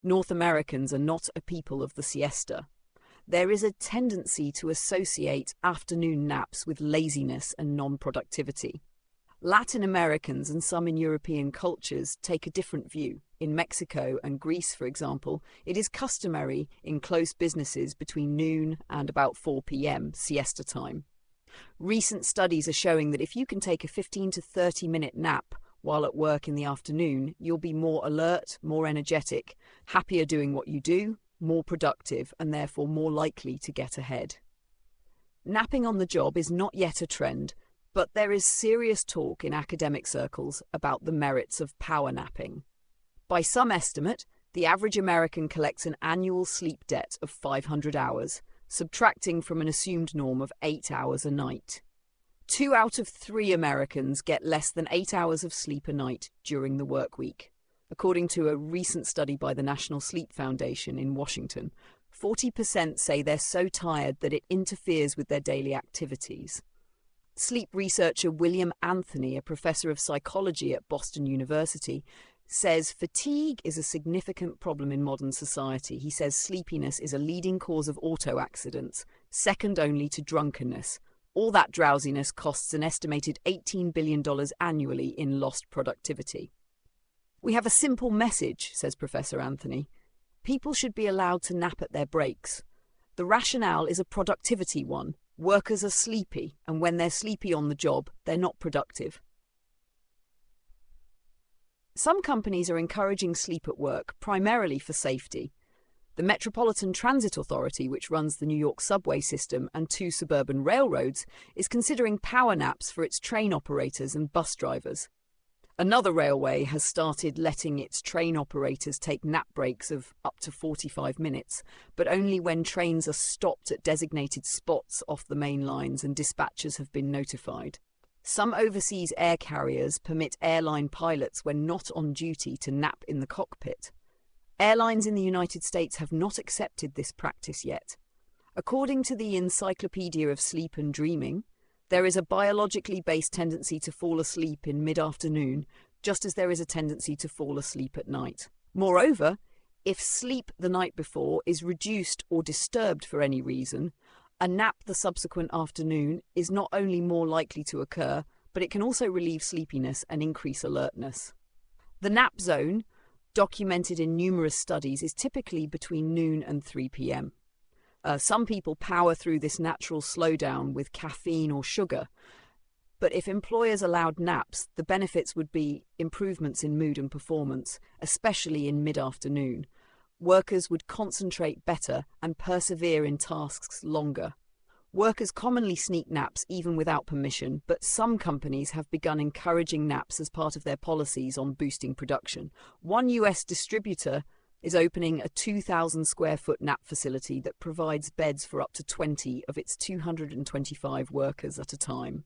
North Americans are not a people of the siesta. There is a tendency to associate afternoon naps with laziness and non-productivity. Latin Americans and some in European cultures take a different view. In Mexico and Greece, for example, it is customary in close businesses between noon and about 4 p.m. siesta time. Recent studies are showing that if you can take a 15 to 30-minute nap while at work in the afternoon, you'll be more alert, more energetic, happier doing what you do, more productive, and therefore more likely to get ahead. Napping on the job is not yet a trend, but there is serious talk in academic circles about the merits of power napping. By some estimate, the average American collects an annual sleep debt of 500 hours, subtracting from an assumed norm of 8 hours a night. 2 out of 3 Americans get less than 8 hours of sleep a night during the work week. According to a recent study by the National Sleep Foundation in Washington, 40% say they're so tired that it interferes with their daily activities. Sleep researcher William Anthony, a professor of psychology at Boston University, says fatigue is a significant problem in modern society. He says sleepiness is a leading cause of auto accidents, second only to drunkenness. All that drowsiness costs an estimated $18 billion annually in lost productivity. We have a simple message, says Professor Anthony. People should be allowed to nap at their breaks. The rationale is a productivity one. Workers are sleepy, and when they're sleepy on the job, they're not productive. Some companies are encouraging sleep at work, primarily for safety. The Metropolitan Transit Authority, which runs the New York subway system and 2 suburban railroads, is considering power naps for its train operators and bus drivers. Another railway has started letting its train operators take nap breaks of up to 45 minutes, but only when trains are stopped at designated spots off the main lines and dispatchers have been notified. Some overseas air carriers permit airline pilots when not on duty to nap in the cockpit. Airlines in the United States have not accepted this practice yet. According to the Encyclopedia of Sleep and Dreaming, there is a biologically based tendency to fall asleep in mid-afternoon, just as there is a tendency to fall asleep at night. Moreover, if sleep the night before is reduced or disturbed for any reason, a nap the subsequent afternoon is not only more likely to occur, but it can also relieve sleepiness and increase alertness. The nap zone, documented in numerous studies, is typically between noon and 3 p.m. Some people power through this natural slowdown with caffeine or sugar, but if employers allowed naps, the benefits would be improvements in mood and performance, especially in mid-afternoon. Workers would concentrate better and persevere in tasks longer. Workers commonly sneak naps even without permission, but some companies have begun encouraging naps as part of their policies on boosting production. One US distributor is opening a 2,000 square foot nap facility that provides beds for up to 20 of its 225 workers at a time.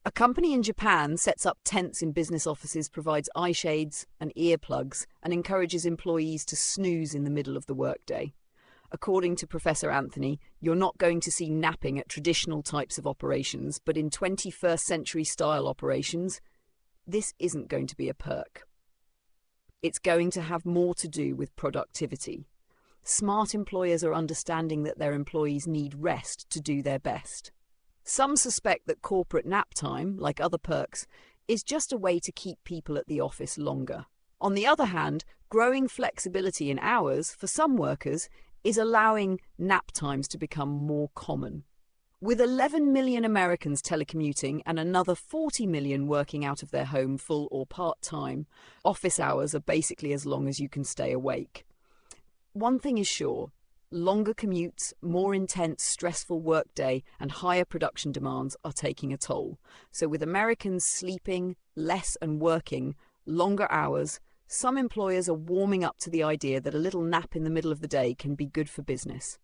A company in Japan sets up tents in business offices, provides eye shades and earplugs, and encourages employees to snooze in the middle of the workday. According to Professor Anthony, you're not going to see napping at traditional types of operations, but in 21st century style operations, this isn't going to be a perk. It's going to have more to do with productivity. Smart employers are understanding that their employees need rest to do their best. Some suspect that corporate nap time, like other perks, is just a way to keep people at the office longer. On the other hand, growing flexibility in hours for some workers is allowing nap times to become more common. With 11 million Americans telecommuting and another 40 million working out of their home full or part-time, office hours are basically as long as you can stay awake. One thing is sure, longer commutes, more intense, stressful workday, and higher production demands are taking a toll. So with Americans sleeping less and working longer hours, some employers are warming up to the idea that a little nap in the middle of the day can be good for business.